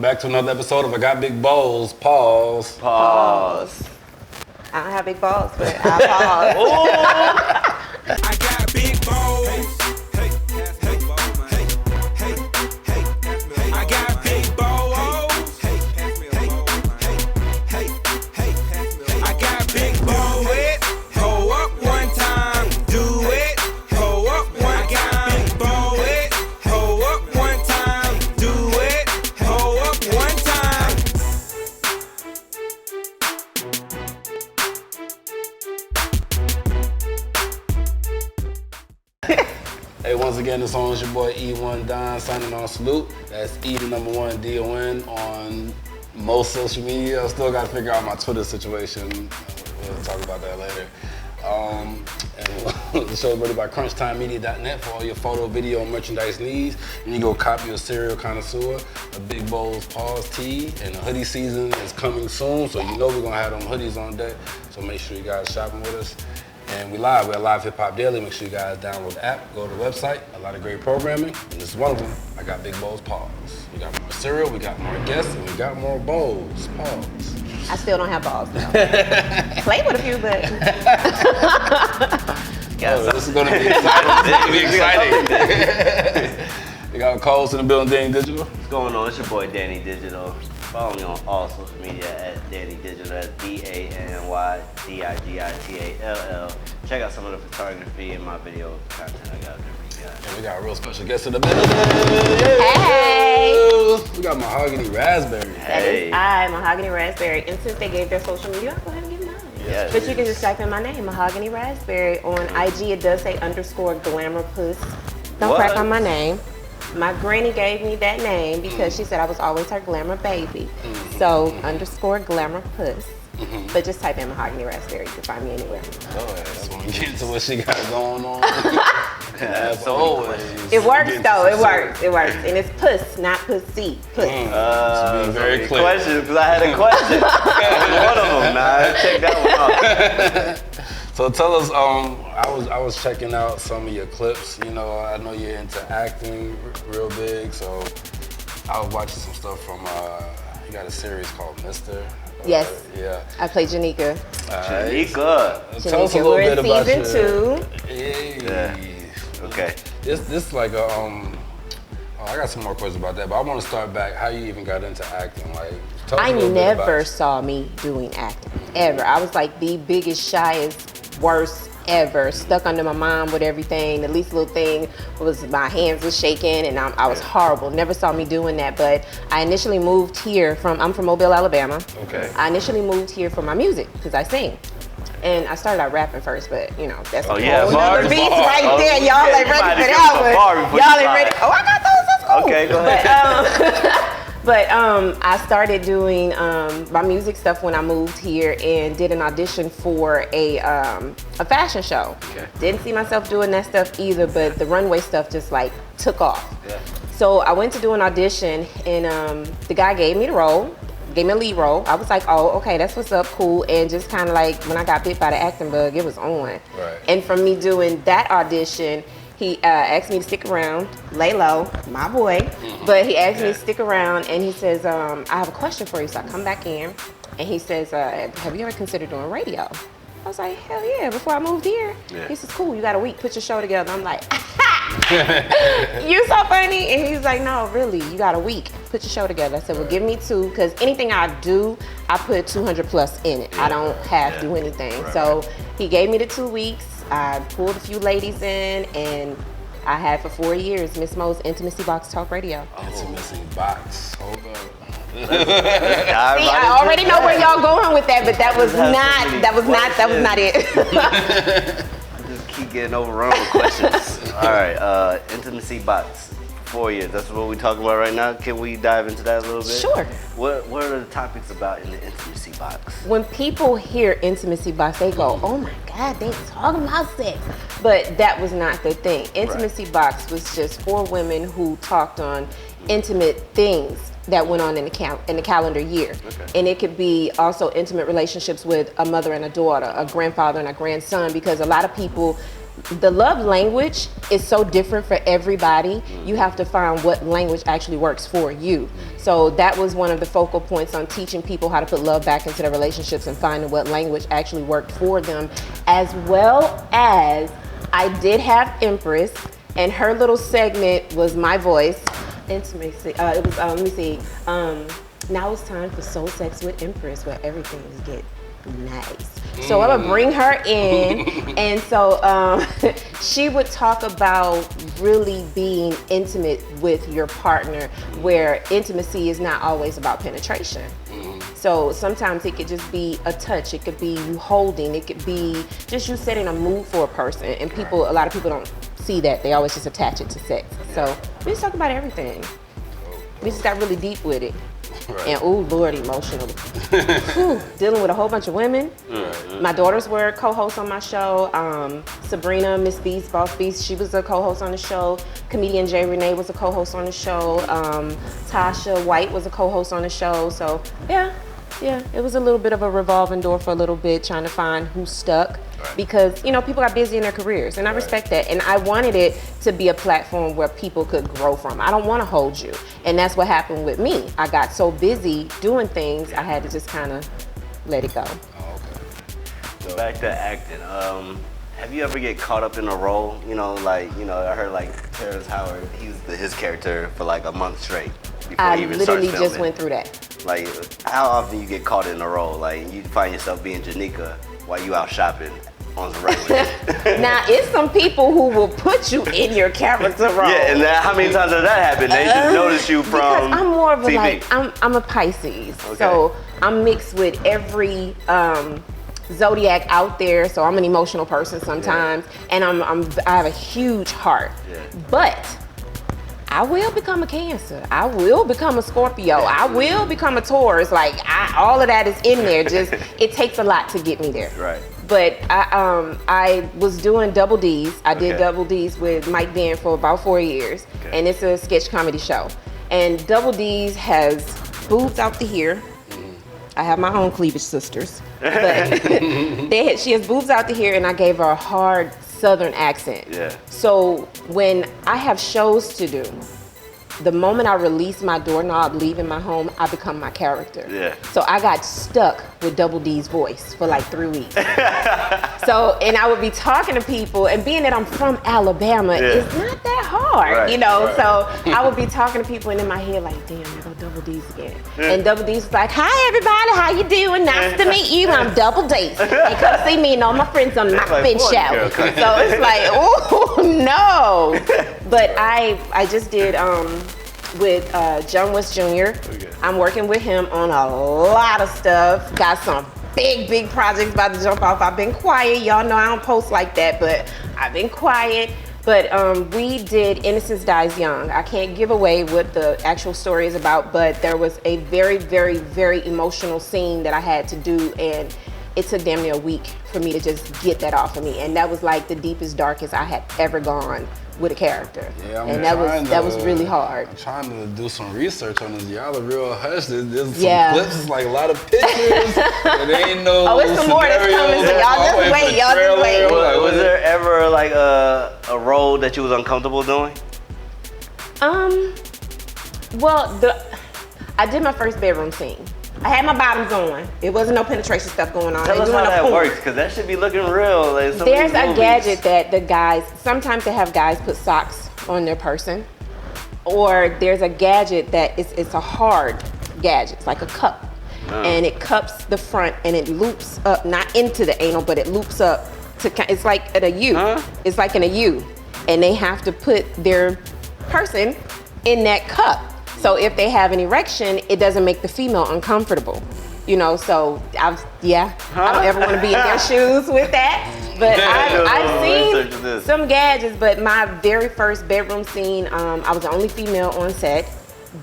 back to another episode of I Got Big Balls. Pause. Pause. I don't have big balls, but I pause. I got big balls. Hey, hey, hey, hey, hey, hey. I got big balls. Hey, hey, hey, hey, hey. I got big balls. Hold up one time, do it. Hold up one time, ball it. Hold up one time, do it. Hold up one time. Hey, once again, this on is your boy E1 Don signing on salute. That's E the number one DON on most social media. I still got to figure out my Twitter situation. We'll talk about that later. And the show is ready by CrunchTimeMedia.net for all your photo, video, and merchandise needs. And you go copy a serial connoisseur, a Big Bowls Pause tee, and the hoodie season is coming soon. So you know we're gonna have them hoodies on deck. So make sure you guys shopping with us. And we're at Live Hip Hop Daily. Make sure you guys download the app, go to the website. A lot of great programming, and this is one of them. I got Big Bowls Pause. We got more cereal, we got more guests, and we got more bowls. Pause. I still don't have balls though. Play with a few, but This is gonna be exciting. It's gonna be exciting. We got Coles in the building, Danny Digital. What's going on? It's your boy Danny Digital. Follow me on all social media at Danny Digital. That's DANYDIGITALL. Check out some of the photography and my video content I got there for you guys. And we got a real special guest in the building. Hey. We got Mahogany Raspberry. that is I, Mahogany Raspberry. And since they gave their social media, I'll go ahead and give mine. Yes. But you can just type in my name, Mahogany Raspberry. On IG, it does say _glamour puss. Don't crack on my name. My granny gave me that name because she said I was always her glamour baby. So _glamour puss. But just type in Mahogany Raspberry. You can find me anywhere. So when we get to what she got going on. As always. It works though. It works. It works. And it's puss, not pussy. Puss. To be very clear. Question, because I had a question. One of them. Nah, check that one out. So tell us, I was checking out some of your clips. You know, I know you're into acting real big, so I was watching some stuff from, you got a series called Mr. Yes. Yeah. I play Janika. Janika. Tell us a little bit about We're in season 2. Yeah. Okay. This like a, I got some more questions about that, but I want to start back. How you even got into acting? Like, tell us I a little bit never about saw me doing acting, ever. I was like the biggest, shyest, worst ever, stuck under my mom with everything. The least little thing was my hands was shaking and I was horrible. Never saw me doing that, but I initially moved here I'm from Mobile, Alabama. Okay. I initially moved here for my music because I sing. And I started out rapping first, but you know, that's a whole nother beast right there. Y'all ain't ready for that one. Y'all ain't ready. Oh, I got those, that's cool. Okay, go ahead. But I started doing my music stuff when I moved here and did an audition for a fashion show. Okay. Didn't see myself doing that stuff either, but the runway stuff just like took off. Yeah. So I went to do an audition and the guy gave me the role, gave me a lead role. I was like, oh, okay, that's what's up, cool. And just kind of like when I got bit by the acting bug, it was on. Right. And from me doing that audition, he asked me to stick around, lay low, my boy, but he asked me to stick around and he says, I have a question for you. So I come back in and he says, have you ever considered doing radio? I was like, hell yeah, before I moved here. Yeah. He says, cool, you got a week, put your show together. I'm like, you're so funny. And he's like, no, really, you got a week, put your show together. I said, well, give me 2, because anything I do, I put 200 plus in it. I don't have to do anything. Right. So he gave me the 2 weeks. I pulled a few ladies in, and I had for 4 years Miss Mo's Intimacy Box Talk Radio. Intimacy box. Hold up. See, I already know where y'all going with that, but that was not it. I just keep getting overrun with questions. All right, Intimacy Box. 4 years. That's what we're talking about right now. Can we dive into that a little bit? Sure. What are the topics about in the Intimacy Box? When people hear Intimacy Box, they go, oh my God, they talking about sex. But that was not the thing. Intimacy Box was just for women who talked on intimate things that went on in the calendar year. Okay. And it could be also intimate relationships with a mother and a daughter, a grandfather and a grandson, because a lot of people the love language is so different for everybody. You have to find what language actually works for you. So that was one of the focal points on teaching people how to put love back into their relationships and finding what language actually worked for them, as well as I did have Empress, and her little segment was my voice. Intimacy. It was, let me see. Now it's time for Soul Sex with Empress, where everything get nice. So I'm gonna bring her in, and so she would talk about really being intimate with your partner, where intimacy is not always about penetration. So sometimes it could just be a touch, it could be you holding, it could be just you setting a mood for a person, and a lot of people don't see that. They always just attach it to sex. So we just talk about everything. We just got really deep with it. Right. And oh Lord, emotional. Dealing with a whole bunch of women. My daughters were co-hosts on my show. Sabrina, Miss Beast, Boss Beast, she was a co-host on the show. Comedian Jay Renee was a co-host on the show. Tasha White was a co-host on the show. So yeah, it was a little bit of a revolving door for a little bit, trying to find who stuck. Because, you know, people got busy in their careers, and I respect that. And I wanted it to be a platform where people could grow from. I don't want to hold you. And that's what happened with me. I got so busy doing things, I had to just kind of let it go. So back to acting. Have you ever get caught up in a role? You know, like, I heard like Terrence Howard, his character for like a month straight before he even starts filming. I literally just went through that. Like, how often you get caught in a role? Like, you find yourself being Janika while you out shopping on the regular. Now, it's some people who will put you in your character role. Yeah, and how many times does that happen? They just notice you from because I'm more of a TV. I'm a Pisces, so I'm mixed with every zodiac out there. So I'm an emotional person sometimes, and I have a huge heart. But I will become a Cancer. I will become a Scorpio. I will become a Taurus. Like all of that is in there. Just it takes a lot to get me there. Right. But I was doing Double D's. I did Double D's with Mike Dan for about 4 years, and it's a sketch comedy show. And Double D's has boobs out to here. I have my own cleavage sisters, but she has boobs out to here, and I gave her a hard Southern accent. Yeah. So when I have shows to do, the moment I release my doorknob leaving my home, I become my character. Yeah. So I got stuck with Double D's voice for like 3 weeks. And I would be talking to people, and being that I'm from Alabama, it's not that hard, So I would be talking to people, and in my head, like, damn, there go Double D's again. And Double D's was like, hi everybody, how you doing? Nice to meet you. I'm Double D's. And come see me and all my friends on my Finn show. So it's like, oh no. But I just did with John West Jr. I'm working with him on a lot of stuff. Got some big projects about to jump off. I've been quiet. Y'all know I don't post like that, but I've been quiet. But we did Innocence Dies Young. I can't give away what the actual story is about, but there was a very, very, very emotional scene that I had to do, and it took damn near a week for me to just get that off of me. And that was like the deepest, darkest I had ever gone with a character. Yeah, and that was really hard. I'm trying to do some research on this. Y'all are real hush. There's some clips, it's like a lot of pictures. There ain't no it's some more that's coming, so y'all just wait, Was there ever like a role that you was uncomfortable doing? Well, I did my first bedroom scene. I had my bottoms on. It wasn't no penetration stuff going on. Tell us how that works, because that should be looking real. Like there's a gadget that the guys, sometimes they have guys put socks on their person, or there's a gadget that it's a hard gadget. It's like a cup, and it cups the front and it loops up, not into the anal, but it loops up to, it's like at a U. It's like in a U, and they have to put their person in that cup. So if they have an erection, it doesn't make the female uncomfortable. So I don't ever want to be in their shoes with that. But I've seen some gadgets, but my very first bedroom scene, I was the only female on set,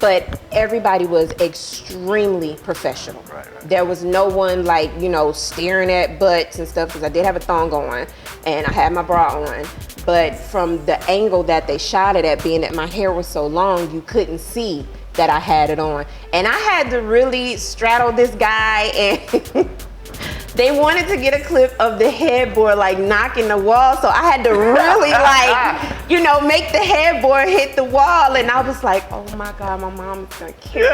but everybody was extremely professional. Right. There was no one like, staring at butts and stuff, because I did have a thong on and I had my bra on. But from the angle that they shot it at, being that my hair was so long, you couldn't see that I had it on. And I had to really straddle this guy and They wanted to get a clip of the headboard like knocking the wall, so I had to really like, you know, make the headboard hit the wall, and I was like, oh my God, my mom is gonna kill me.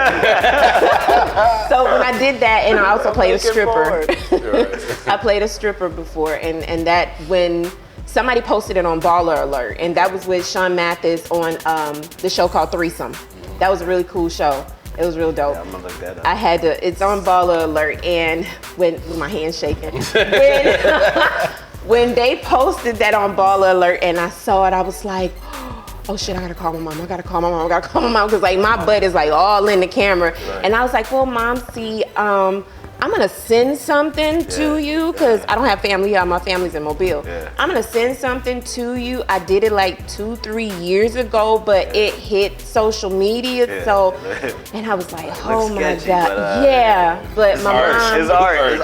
So when I did that, and I also played a stripper. I played a stripper before, and that when somebody posted it on Baller Alert, and that was with Sean Mathis on the show called Threesome. That was a really cool show. It was real dope. Yeah, I'm gonna look that up. I had to, it's on Baller Alert, and with my hand shaking. When they posted that on Baller Alert and I saw it, I was like, oh shit, I gotta call my mom. I gotta call my mom. I gotta call my mom, because like my butt is like all in the camera. Right. And I was like, well, mom, see, I'm gonna send something to you, because I don't have family here. My family's in Mobile. I'm gonna send something to you. I did it like 2-3 years ago, but it hit social media. So, and I was like, oh my God. But my mom. It's art.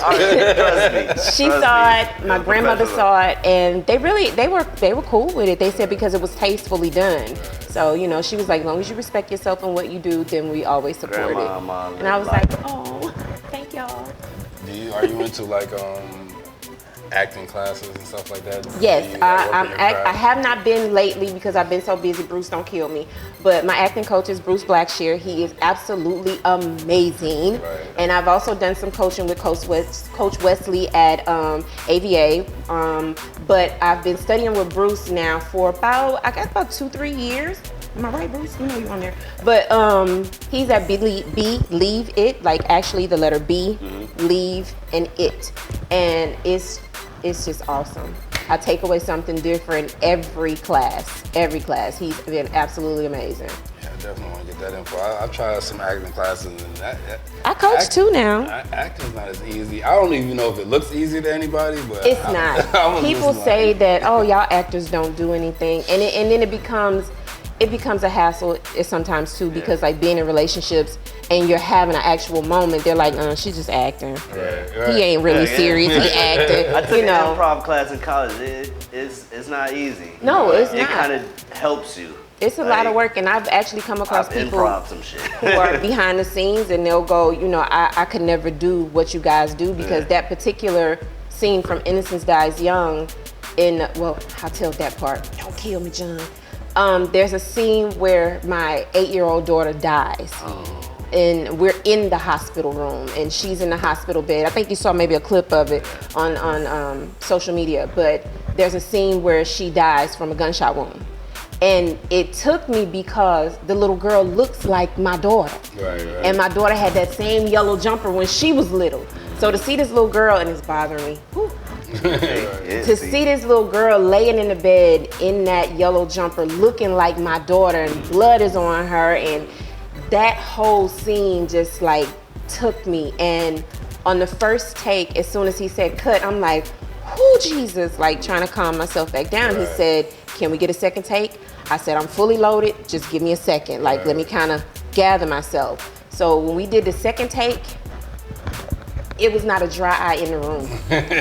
Trust me. She saw it. My grandmother saw it, and they were cool with it. They said because it was tastefully done. So, you know, she was like, as long as you respect yourself and what you do, then we always support it. And I was like, oh, thank y'all. Are you into like acting classes and stuff like that? Yes, I have not been lately because I've been so busy. Bruce, don't kill me. But my acting coach is Bruce Blackshear. He is absolutely amazing. Right. And I've also done some coaching with Coach Wesley at AVA. But I've been studying with Bruce now for about 2-3 years. Am I right, Bruce? You know you're on there. But he's at Believe It, like actually the letter B, Leave, and It. And it's just awesome. I take away something different every class. He's been absolutely amazing. Yeah, I definitely want to get that info. I've tried some acting classes, and I coach too now. Acting's not as easy. I don't even know if it looks easy to anybody, but it's not. People say that, oh, y'all actors don't do anything, and then it becomes a hassle sometimes too, because like being in relationships and you're having an actual moment, they're like, she's just acting. Right. He ain't really serious. He acting. I took an improv class in college. It's not easy. No, it's not. It kind of helps you. It's a lot of work, and I've actually come across people some shit. who are behind the scenes, and they'll go, you know, I could never do what you guys do, because that particular scene from Innocence Dies Young, I'll tell that part. Don't kill me, John. There's a scene where my 8-year-old daughter dies. And we're in the hospital room, and she's in the hospital bed. I think you saw maybe a clip of it on social media, but there's a scene where she dies from a gunshot wound. And it took me because the little girl looks like my daughter. Right. And my daughter had that same yellow jumper when she was little. So to see this little girl, and it's bothering me, to see this little girl laying in the bed in that yellow jumper looking like my daughter, and blood is on her, and that whole scene just like took me. And on the first take, as soon as he said cut, I'm like, oh Jesus, like trying to calm myself back down. He said, can we get a second take? I said, I'm fully loaded, just give me a second, like let me kind of gather myself. So when we did the second take, it was not a dry eye in the room.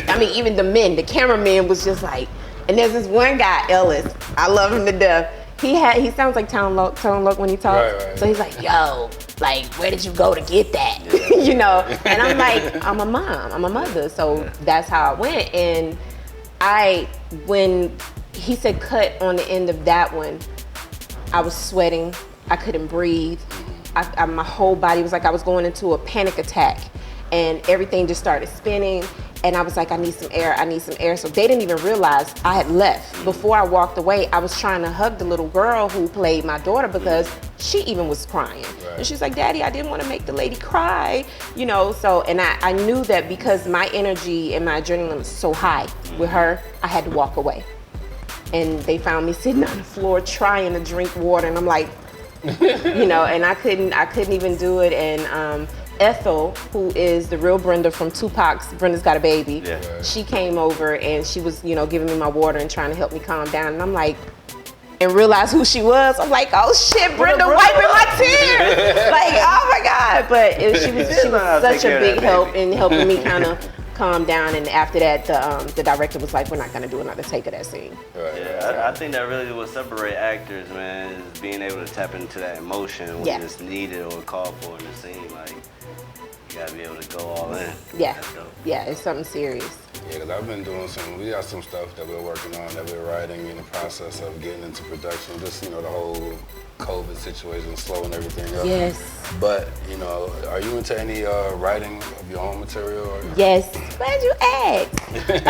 I mean, even the cameraman was just like, and there's this one guy, Ellis, I love him to death. He sounds like Tone Loc when he talks. Right. So he's like, yo, like, where did you go to get that? You know? And I'm like, I'm a mom, I'm a mother. So that's how I went. And when he said cut on the end of that one, I was sweating. I couldn't breathe. My whole body was like I was going into a panic attack. And everything just started spinning, and I was like, I need some air. So they didn't even realize I had left. Before I walked away, I was trying to hug the little girl who played my daughter, because she even was crying. And she's like, Daddy, I didn't want to make the lady cry, you know. So, and I knew that because my energy and my adrenaline was so high with her, I had to walk away. And they found me sitting on the floor trying to drink water, and I'm like, you know, and I couldn't even do it. And Ethel, who is the real Brenda from Tupac's Brenda's Got a Baby, she came over and she was, you know, giving me my water and trying to help me calm down. And I'm like, and realized who she was. I'm like, oh shit, Brenda wiping my tears. Like, oh my God. But she was such a big help in helping me kind of calm down. And after that, the director was like, we're not gonna do another take of that scene. I think that really will separate actors, man, is being able to tap into that emotion when it's needed or called for in the scene. Like, You gotta be able to go all in. Yeah, That's dope. yeah, it's something serious. Yeah, because I've been doing we got some stuff that we're working on, that we're writing in the process of getting into production. Just, the whole COVID situation slowing everything up. Yes. But, are you into any writing of your own material? Or? Yes. Glad you asked.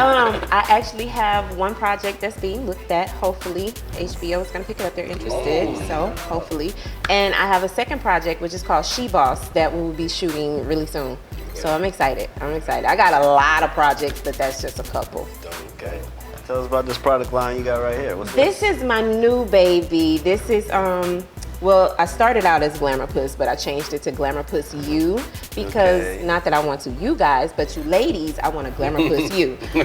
I actually have one project that's being looked at. Hopefully, HBO is going to pick it up. They're interested, so hopefully. And I have a second project, which is called She Boss, that we'll be shooting really soon. So I'm excited. I got a lot of projects, but that's just a couple. Okay. Tell us about this product line you got right here. What's this? This is my new baby. This is, well, I started out as Glamour Puss, but I changed it to Glamour Puss You because, not that I want to you guys, but you ladies, I want to Glamour Puss You. So,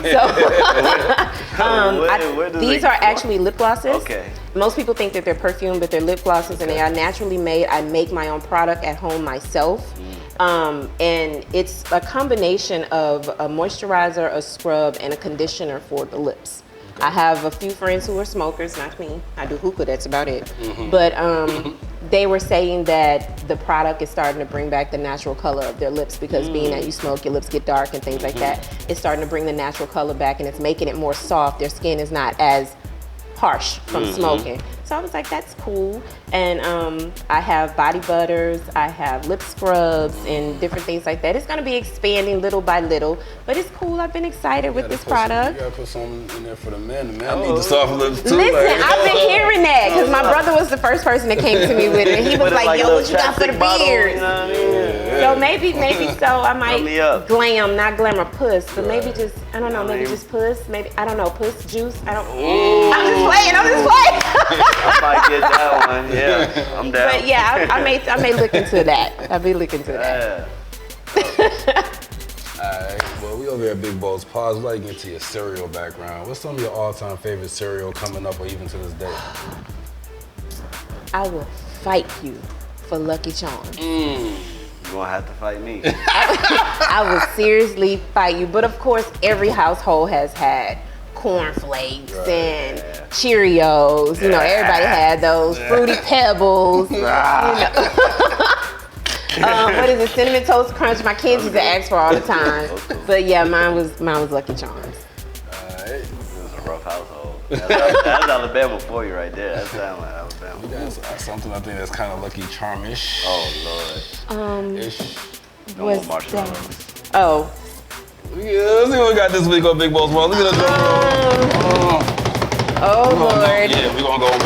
these are actually lip glosses. Okay. Most people think that they're perfume, but they're lip glosses, and they are naturally made. I make my own product at home myself. And it's a combination of a moisturizer, a scrub, and a conditioner for the lips. I have a few friends who are smokers, not me. I do hookah, that's about it. But they were saying that the product is starting to bring back the natural color of their lips because being that you smoke, your lips get dark and things like that. It's starting to bring the natural color back, and it's making it more soft. Their skin is not as harsh from smoking. So I was like, that's cool. And I have body butters, I have lip scrubs and different things like that. It's gonna be expanding little by little, but it's cool. I've been excited with this product. You gotta put something in there for the men. The men need the soft lips too. Listen, I've been hearing that because my brother was the first person that came to me with it. He was like, yo, what you got for the beard? So maybe so I might glam, not Glamour Puss, but maybe just, I don't know, maybe just Puss, maybe, I don't know, Puss Juice, I don't, I'm just playing. I might get that one, yeah, I'm down. But yeah, I may look into that. I'll be looking into that. Alright, well, we over here at Big Bowls Pause. We'd like to get to your cereal background. What's some of your all-time favorite cereal coming up or even to this day? I will fight you for Lucky Charms. You gonna have to fight me. I will seriously fight you. But of course, every household has had cornflakes and Cheerios. You know, everybody had those. Fruity Pebbles. You know. What is it? Cinnamon Toast Crunch. My kids used to ask for all the time. But yeah, mine was Lucky Charms. It was a rough household. That's Alabama for you right there. That sounds like Alabama. You guys, something I think that's kind of Lucky Charm-ish. Oh Lord. Ish. What's marshmallows. that? Oh. Yeah, let's see what we got this week on Big Bowls Pause. Look at that. Oh Lord. Yeah, we're gonna go. Is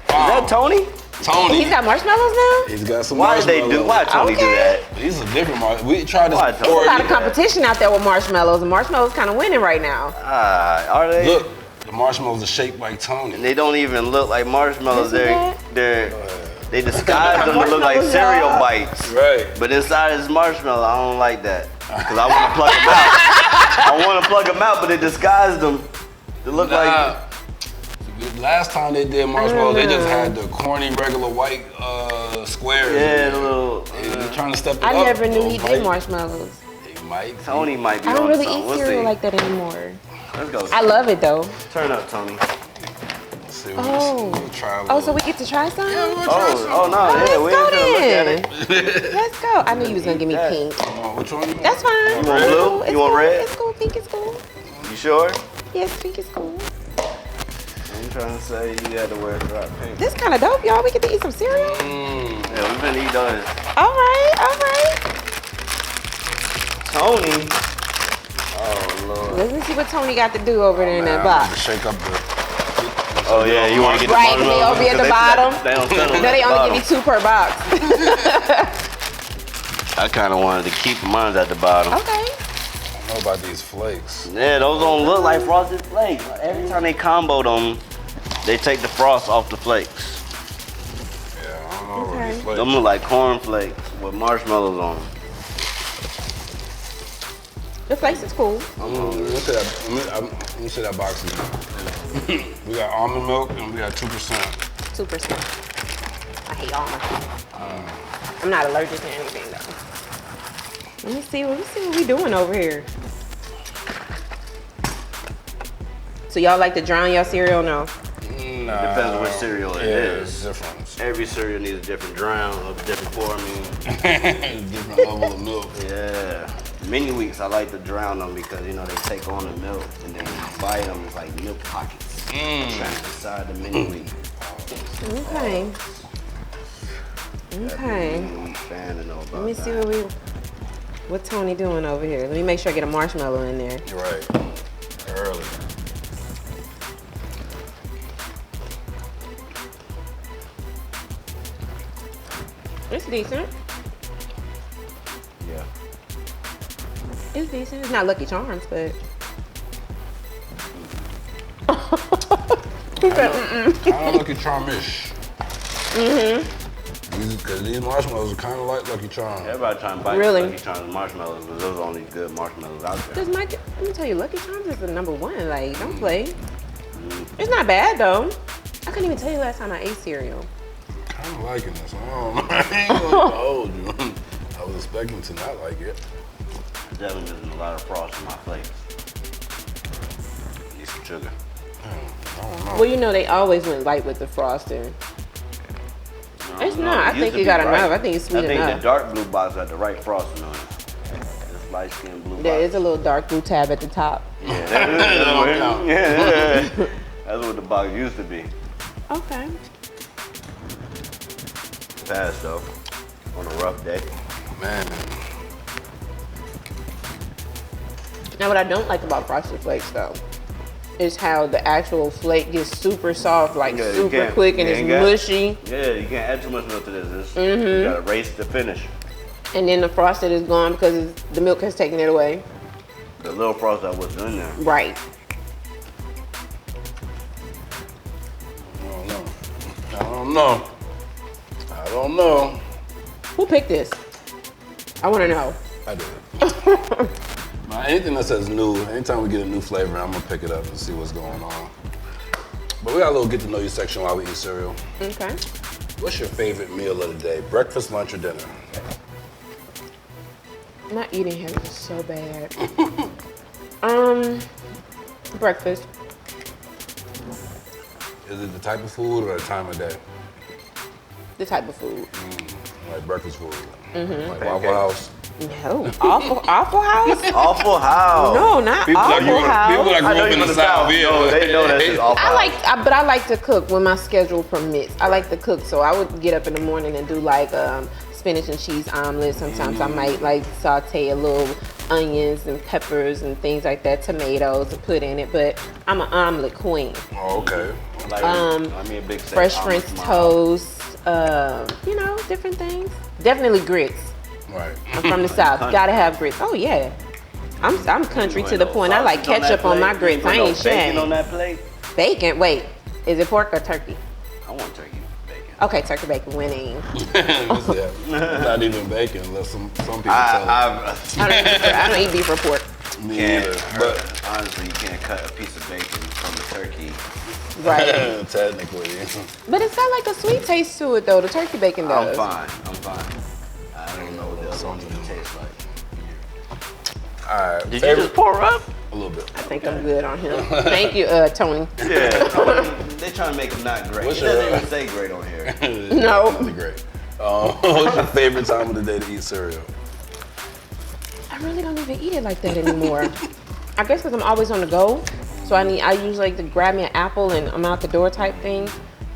that Tony? Tony. He's got marshmallows now? He's got some Why did marshmallows. Why Tony do that? These are different marshmallows. We tried this There's a lot of competition out there with marshmallows, and marshmallows kind of winning right now. Are they? Look, the marshmallows are shaped like Tony. They don't even look like marshmallows. They disguise them to look like Marshmallows cereal are. bites. Right. But inside is marshmallow. I don't like that. Because I want to plug them out. I want to plug them out, but they disguised them to look like. Last time they did marshmallows, they just had the corny, regular white squares. Yeah, the little. They're trying to step it I up. never knew he did marshmallows. He might. Tony might be I don't on really something. eat We'll cereal see. like that anymore. Let's go. I love it though. Turn up, Tony. Let's see, Oh. we'll try a Oh, little. so we get to try some? Oh no, we Let's ain't go gonna look at then. it. Let's go. I knew you was gonna give me pink. Which one you want? That's fine. You want It's blue? cool. It's You want cool. red? It's cool. Pink is cool. You sure? Yes, pink is cool. I'm trying to say you had to wear a drop pink. This kind of dope, y'all. We get to eat some cereal. Yeah, we've been eating those. All right. Tony. Oh Lord. Let's see what Tony got to do over there in that box. Shake up the. Oh yeah, you want to get the Right, 'cause they marshmallows? over at the bottom. They don't settle No, they only give you 2 per box. I kind of wanted to keep mine at the bottom. Okay. I don't know about these flakes. Yeah, those don't look like frosted flakes. Every time they combo them, they take the frost off the flakes. Yeah, I don't know about these Them flakes. look like corn flakes with marshmallows on them. The Flakes is cool. Let me see that box again. We got almond milk and we got 2%. 2%. I hate almond. I'm not allergic to anything though. Let me see what we doing over here. So y'all like to drown your cereal? No. Nah, Depends on what cereal it is. It's different. Every cereal needs a different drown, a different forming. Different level of milk. Yeah. Many weeks I like to drown them because you know they take on the milk and then bite them. It's like milk pockets. Trapped inside the mini wheat. Okay. Okay. Fan to know about Let me see what Tony doing over here. Let me make sure I get a marshmallow in there. You're right. Early. It's decent. Yeah. It's decent. It's not Lucky Charms, but. I don't Lucky Charm-ish. Because these marshmallows are kind of like Lucky Charms. Everybody trying to bite Really? Lucky Charms marshmallows, but those are the only good marshmallows out there. Let me tell you, Lucky Charms is the #1. Like, don't play. It's not bad though. I couldn't even tell you last time I ate cereal. Kind of liking this. I don't know. I ain't gonna hold you. I was expecting to not like it. Definitely missing a lot of frost in my flakes. Need some sugar. I don't know. Well, you know they always went light with the frosting. It's not. I think you got enough. I think it's sweet enough. I think enough. the dark blue box got the right frosting on it. This light skin blue box. There is a little dark blue tab at the top. Yeah, that's what the box used to be. Okay. Fast though, on a rough day. Man. Now, what I don't like about Frosted Flakes though is how the actual flake gets super soft, like super quick, and it's mushy. Yeah, you can't add too much milk to this. You gotta race to finish. And then the frosted is gone because the milk has taken it away. The little frost that was in there. Right. I don't know. Who picked this? I want to know. I did. Anything that says new, anytime we get a new flavor, I'm gonna pick it up and see what's going on. But we got a little get to know you section while we eat cereal. Okay. What's your favorite meal of the day? Breakfast, lunch, or dinner? My eating habits are so bad. Breakfast. Is it the type of food or the time of day? The type of food. Like breakfast food. Like Waffle House. No. Awful House? Awful House. No, not Awful House. People that grew up in the South, no, they know that's Awful House. But I like to cook when my schedule permits. I like to cook, so I would get up in the morning and do like spinach and cheese omelet. Sometimes I might like saute a little onions and peppers and things like that, tomatoes to put in it. But I'm an omelet queen. Oh, okay. Like, I mean, a big Fresh French toast. Different things. Definitely grits. Right. I'm from the South. Gotta have grits. Oh yeah. I'm country to the point. I like ketchup on my grits. I ain't bacon ashamed. on that plate? Bacon. Wait, is it pork or turkey? I want turkey bacon. Okay, turkey bacon winning. Not even bacon, unless some people tell I don't eat beef or pork. me either. But honestly, you can't cut a piece of bacon from a turkey. Right. Technically. But it's got like a sweet taste to it though. The turkey bacon does. I'm fine. I don't know what the other one's gonna taste like. All right. Did you just pour up? A little bit. I think I'm good on him. Thank you, Tony. Yeah. They're trying to make them not great. What's It doesn't even say great on here. No. Really great. What's your favorite time of the day to eat cereal? I really don't even eat it like that anymore. I guess because I'm always on the go. So I usually like to grab me an apple and I'm out the door type thing.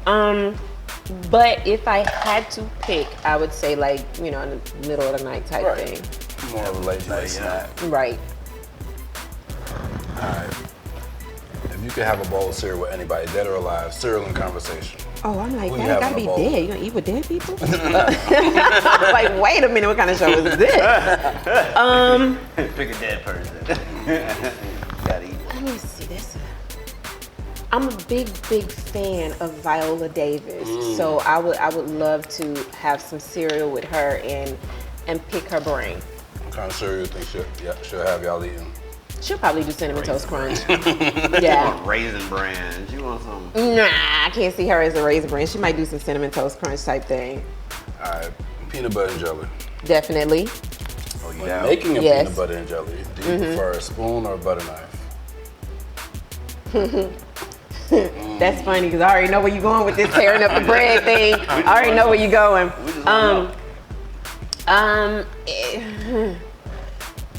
But if I had to pick, I would say like, in the middle of the night type thing. More of a late night snack. Right. All right. If you could have a bowl of cereal with anybody, dead or alive, cereal in conversation. Oh, I'm like, Who that you gotta be having a bowl? dead. You gonna eat with dead people? Like, wait a minute, what kind of show is this? Pick a dead person. Gotta eat. Let me see this. I'm a big fan of Viola Davis, so I would love to have some cereal with her and pick her brain. What kind of cereal do you think she'll have y'all eating? She'll probably do Cinnamon Toast Crunch. You Yeah. want Raisin Bran. You want some. Nah, I can't see her as a Raisin Bran. She might do some Cinnamon Toast Crunch type thing. All right. Peanut butter and jelly. Definitely. Oh, you When down? making a Yes. peanut butter and jelly, do you prefer a spoon or a butter knife? That's funny because I already know where you're going with this tearing up the bread thing. I already know where you're going.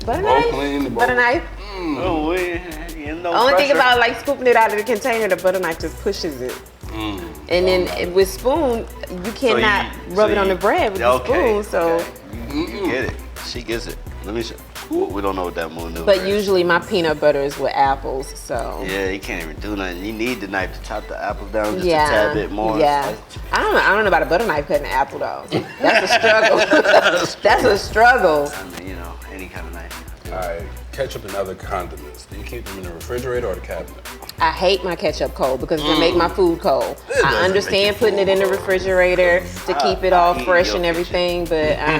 Butter knife. Butter knife. Oh, Only thing about like scooping it out of the container, the butter knife just pushes it. And then with spoon, you cannot rub it on the bread with the spoon. So you get it. She gets it. Let me show. We don't know what that moon is. But usually my peanut butter is with apples, so. Yeah, you can't even do nothing. You need the knife to chop the apple down just a tad bit more. Yeah. I don't know about a butter knife cutting an apple though. That's a struggle. That's a struggle. I mean, you know, any kind of knife. All right, ketchup and other condiments. Do you keep them in the refrigerator or the cabinet? I hate my ketchup cold because it make my food cold. I understand putting it in the refrigerator to keep it all fresh and everything, but I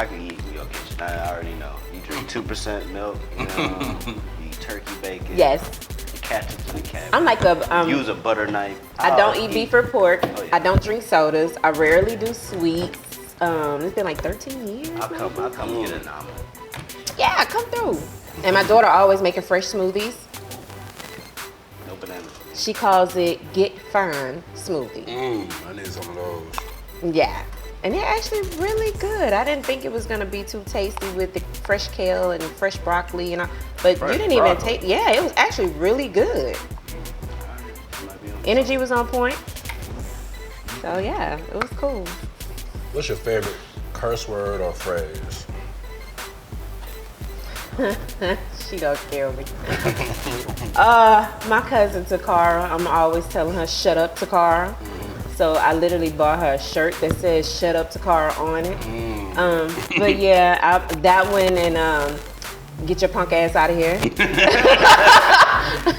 can eat in your kitchen. I already know. You drink 2% milk, you know, you eat turkey bacon. Yes. The ketchup's in the cabinet. I'm like a use a butter knife. I don't eat beef or pork. Oh, yeah. I don't drink sodas. I rarely do sweets. It's been like 13 years. I'll come get an omelet. Yeah, come through. And my daughter always making fresh smoothies. No bananas. She calls it Get Fine smoothie. I need some of those. Yeah. And they're actually really good. I didn't think it was gonna be too tasty with the fresh kale and fresh broccoli and all, but Fresh you didn't even broccoli. take. Yeah, it was actually really good. Energy was on point. So yeah, it was cool. What's your favorite curse word or phrase? She gonna kill me. My cousin Takara, I'm always telling her, shut up, Takara. So I literally bought her a shirt that says shut up, Takara on it. But yeah, that one and get your punk ass out of here.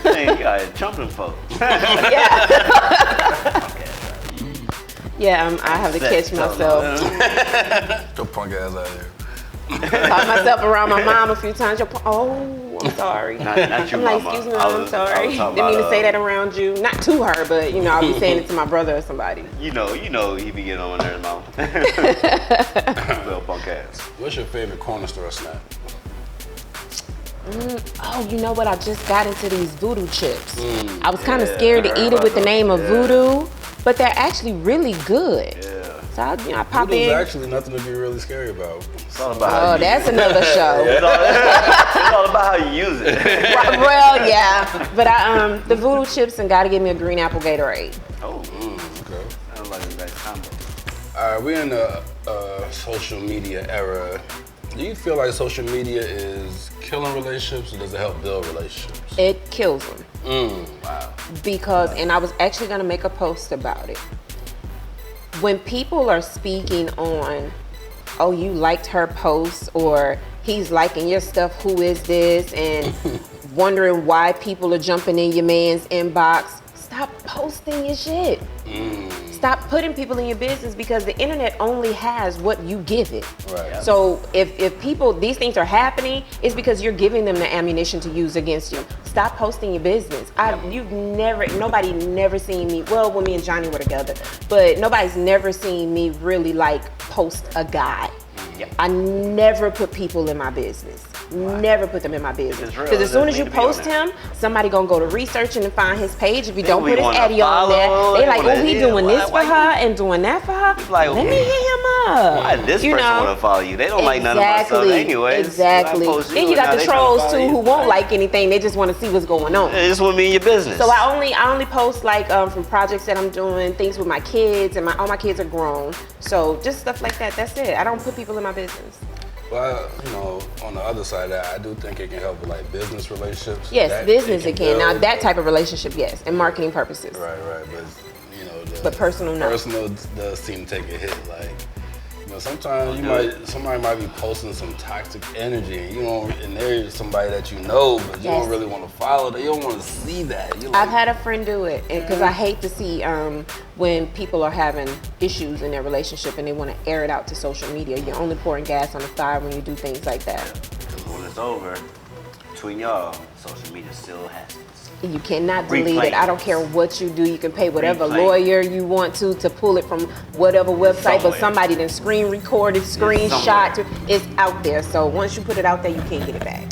Hey, you got jumping folks. Yeah, I have to catch myself. Your punk ass out here. Caught myself around my mom a few times. I'm sorry. Not your I'm like, mama. excuse me, Mom, I'm sorry. Didn't mean to say that around you. Not to her, but you know, I'll be saying it to my brother or somebody. You know, he be getting on my nerves, mom. Little punk ass. What's your favorite corner store snack? Oh, you know what? I just got into these voodoo chips. I was kind of scared to eat it with the name of voodoo, but they're actually really good. Yeah. So I pop Voodoo's in. actually nothing to be really scary about. It's all about how you That's another show. It's all about how you use it. Well, yeah, but the voodoo chips and gotta give me a green apple Gatorade. Oh, Okay. sounds like a nice combo. All right, we're in the social media era. Do you feel like social media is killing relationships or does it help build relationships? It kills them. Wow. Because, and I was actually gonna make a post about it. When people are speaking on, oh, you liked her post, or he's liking your stuff, who is this? And wondering why people are jumping in your man's inbox, stop posting your shit. Stop putting people in your business because the internet only has what you give it. Right. So if people, these things are happening, it's because you're giving them the ammunition to use against you. Stop posting your business. Nobody never seen me, well, when me and Johnny were together, but nobody's never seen me really like post a guy. Yep. I never put people in my business. Never put them in my business. It's real. Because as soon as you It doesn't need to be on post there. him, somebady gonna go to researching and find his page. If you don't we put his wanna Eddie on there, follow, they they like, wanna- oh, he yeah, doing this for why her and doing that for her. Like, Let me hit him up. Why this You person know? want to follow you? They don't like none of my stuff anyways. Exactly. So I post Then you and got now the they tryna trolls follow too you. who won't like anything. They just want to see what's going on. They just want me in your business. So I only post like from projects that I'm doing, things with my kids, and all my kids are grown. So just stuff like that. That's it. I don't put people in my business. Well, you know, on the other side of that, I do think it can help with like business relationships. Yes, That business it can. Now build, that but- type of relationship, yes, and marketing purposes. Right, but you know, But personal, no. Personal does seem to take a hit. Like, you know, sometimes somebody might be posting some toxic energy, and you don't, and there's somebody that you know, but you Yes. don't really want to follow. You don't want to see that. You're I've like, had a friend do it because I hate to see when people are having issues in their relationship and they want to air it out to social media. You're only pouring gas on the fire when you do things like that. When it's over, between y'all, social media still happens. You cannot delete Replay. it. I don't care what you do. You can pay whatever Replay. lawyer you want to pull it from whatever website, but Somewhere. somebody then screen recorded, screenshot. It's out there. So once you put it out there, you can't get it back.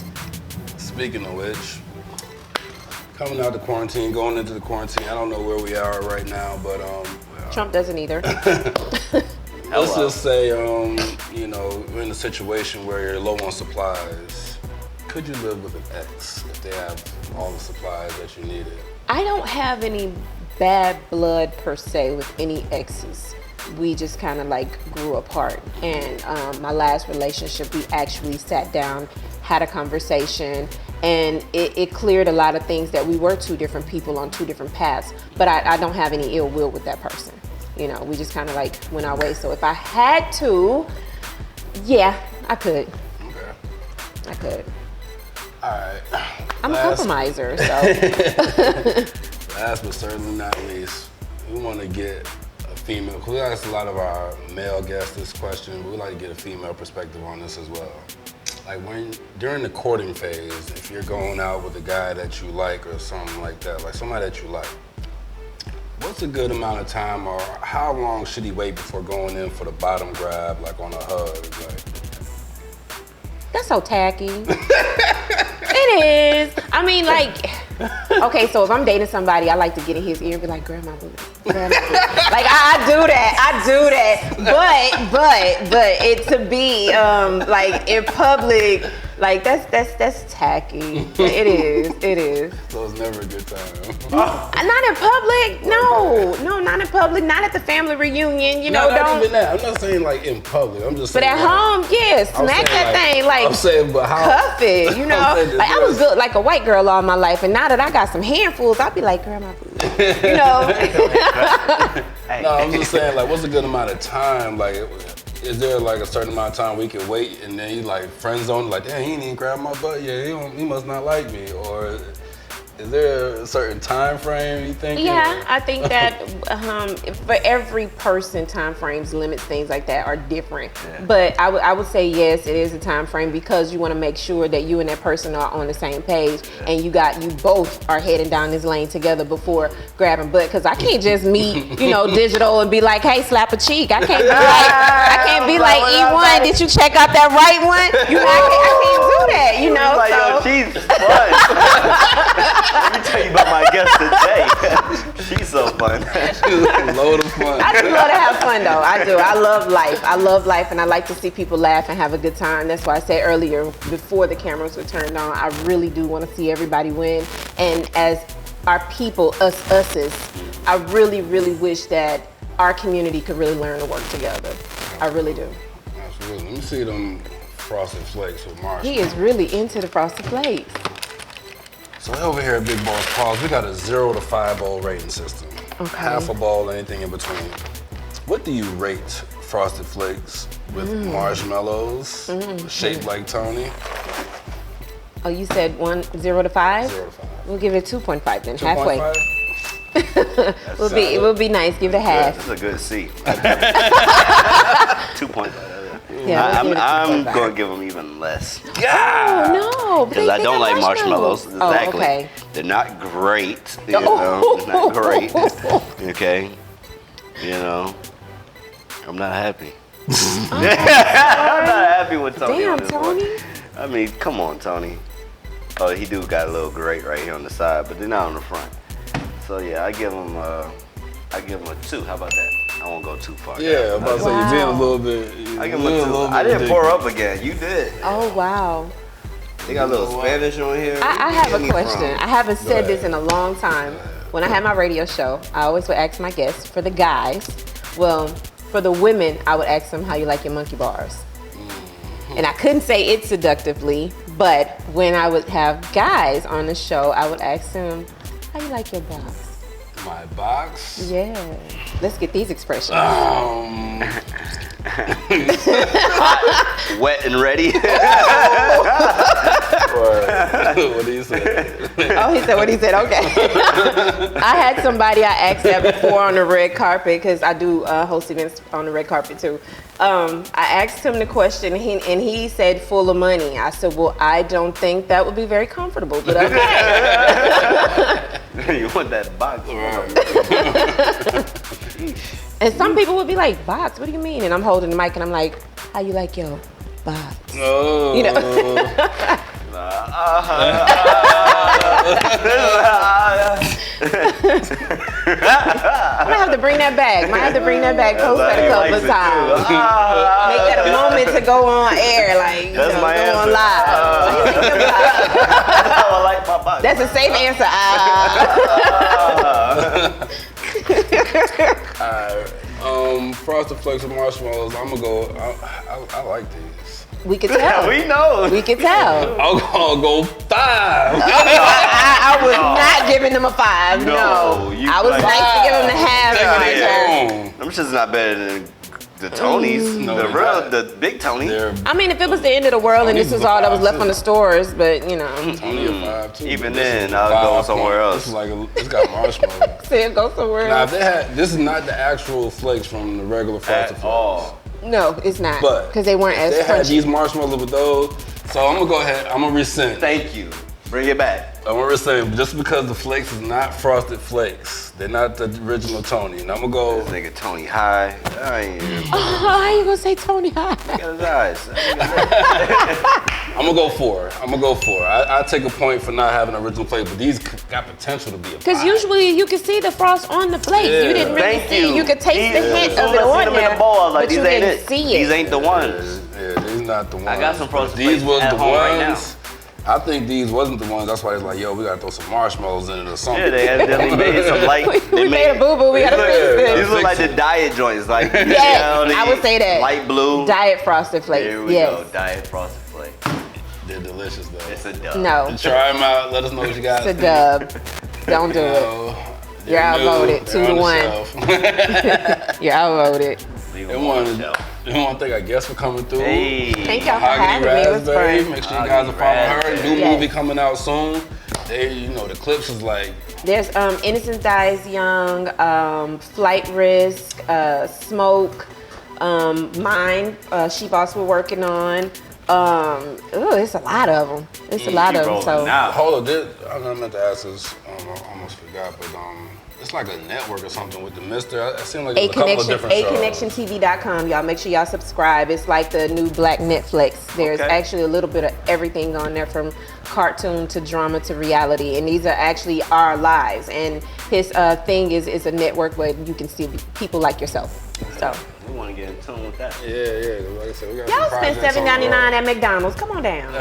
Speaking of which, coming out the quarantine, going into the quarantine. I don't know where we are right now, but Trump doesn't either. let's just say, you know, we're in a situation where you're low on supplies. Could you live with an ex if they have all the supplies that you needed? I don't have any bad blood per se with any exes. We just kind of like grew apart. And my last relationship, we actually sat down, had a conversation, and it cleared a lot of things that we were two different people on two different paths. But I don't have any ill will with that person. You know, we just kind of like went our way. So if I had to, yeah, I could. Okay. I could. All right. I'm a compromiser, so. Last but certainly not least, we want to get a female, because we ask a lot of our male guests this question, but we like to get a female perspective on this as well. Like during the courting phase, if you're going out with a guy that you like or something like that, like somebody that you like, what's a good amount of time or how long should he wait before going in for the bottom grab, like on a hug? Like, that's so tacky. It is. I mean, like, okay, so if I'm dating somebody, I like to get in his ear and be like, grab my booty. Grab my booty. Like, I do that. But it to be, like, in public, like, that's tacky. It is. so it's never a good time. Not in public, no, not in public, not at the family reunion, you know, not don't. even that. I'm not saying like in public, I'm just saying. But at home, yeah, smack that thing, like, I'm saying, but how? cuff it, you know? Like, I was built like a white girl all my life, and now that I got some handfuls, I'll be like, girl, my booty, you know? No, I'm just saying, like, what's a good amount of time? Like, is there like a certain amount of time we can wait and then you like friend zone, like, damn, he didn't even grab my butt. Yeah, he must not like me. Or is there a certain time frame you think? Yeah, I think that for every person, time frames, limits, things like that are different. Yeah. But I would say yes, it is a time frame because you want to make sure that you and that person are on the same page and you both are heading down this lane together before grabbing butt. Because I can't just meet, you know, digital and be like, hey, slap a cheek. I can't be like, E1, did you check out that right one? You know, I can't do that, you know. Like, yo, she's fun. Let me tell you about my guest today. She's so fun. She's a load of fun. I just love to have fun though. I do. I love life and I like to see people laugh and have a good time. That's why I said earlier, before the cameras were turned on, I really do want to see everybody win. And as our people, us's, I really, really wish that our community could really learn to work together. I really do. Absolutely. Let me see them Frosted Flakes with Marshall. He is really into the Frosted Flakes. So over here at Big Balls Pause, we got a 0 to 5 bowl rating system. Okay. Half a bowl, anything in between. What do you rate Frosted Flakes with marshmallows shaped like Tony? Oh, you said 0 to 5? 0 to 5. We'll give it 2.5 then, 2.5? halfway. It will be nice. Give it a half. That's a good C. 2.5. Yeah, I'm going to give them even less. Yeah. Oh, no. Because I don't like marshmallows. Exactly. Oh, okay. They're not great. You know, not great. Okay. You know, I'm not happy. I'm not happy with Tony. Damn, on this Tony. one. I mean, come on, Tony. Oh, he do got a little grate right here on the side, but they're not on the front. So yeah, I give him a 2. How about that? I won't go too far. Yeah, I'm about to say you're being a little bit. I give him a 2. I didn't pour up again. You did. Oh, wow. They got a little Spanish on here. I have a question. I haven't said this in a long time. When I had my radio show, I always would ask my guests, for the guys, well, for the women, I would ask them how you like your monkey bars. And I couldn't say it seductively, but when I would have guys on the show, I would ask them, how you like your box? My box? Yeah. Let's get these expressions. Wet and ready. What do you say? Oh, he said what he said. Okay. I had somebody I asked that before on the red carpet because I do host events on the red carpet too. I asked him the question and he said full of money. I said, well, I don't think that would be very comfortable, but okay. You want that box? And some people would be like, box? What do you mean? And I'm holding the mic and I'm like, how you like your box? Oh. You know. I'm gonna have to bring that back. Might have to bring that back. Post that a couple of times. Make that a moment to go on air, like you know, go on live. I like my body. That's a safe answer. Frosted Flakes with marshmallows. I'm gonna go. I like these. We could tell. We know. We could tell. I'm gonna go 5. I was not giving them a 5. No. I was nice to give them the half in return. Them shit's not better than the Tonys. The big Tony. I mean, if it was the end of the world and this was all that was left on the stores, but you know. Tony a 5 too. Even then, I'll go somewhere else. This is like it's got marshmallows. Say go somewhere Now, else. if they had, this is not the actual flakes from the regular Frosted Flakes. No, it's not. But because they weren't as they crunchy. had these marshmallows with those. So I'm gonna go ahead. I'm gonna rescind. Thank you. Bring it back. I'm gonna rescind just because the flakes is not Frosted Flakes. They're not the original Tony. And I'm gonna go. This nigga Tony High. How you gonna say Tony High? Look at his eyes. I'm gonna go 4. I take a point for not having original flakes, but these got potential to be a 5. Because usually you can see the frost on the flakes. Yeah. You didn't really Thank see. you. You could taste the hint of it I on seen them there, in the bowl, I was like, but you these ain't didn't it. see it. These ain't the ones. Yeah, these not the ones. I got some Frosted These Flakes was at the home right now. ones. I think these wasn't the ones. That's why it's like, yo, we gotta throw some marshmallows in it or something. Yeah, they evidently made some light. We made a boo-boo. We gotta fix These this. look like the diet joints, like Yes, I would say that. light blue. Diet Frosted Flakes. Here we Yes. go, diet Frosted Flakes. They're delicious though. It's a dub. No, Try them out. Let us know what you guys it's a think. dub. Don't do it. You're outvoted 2-1. You're outvoted. Leave They them on want the to shelf. thank our guests for coming through. Hey. Thank y'all for Mahogany having me. It was Raspberry. fun. Make sure you guys are following her. New Yes. movie coming out soon. They, you know, the clips is like. There's Innocence Dies Young, Flight Risk, Smoke, Mine. She Boss we're working on. It's a lot of them. It's a lot of them. So Hold on, I meant to ask this. I almost forgot, but it's like a network or something with the Mister. It seemed like a couple of different shows. AConnectionTV.com, y'all. Make sure y'all subscribe. It's like the new Black Netflix. There's actually a little bit of everything on there, from cartoon to drama to reality, and these are actually our lives. And his thing is a network where you can see people like yourself. So we want to get in tune with that. Yeah. Like I said, we got y'all some spend projects on the road. $7.99 at McDonald's. Come on down.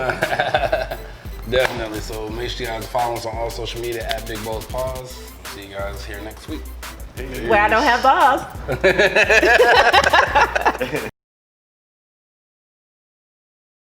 Definitely. So make sure you guys follow us on all social media at Big Bo's Paws. See you guys here next week. Where I don't have balls.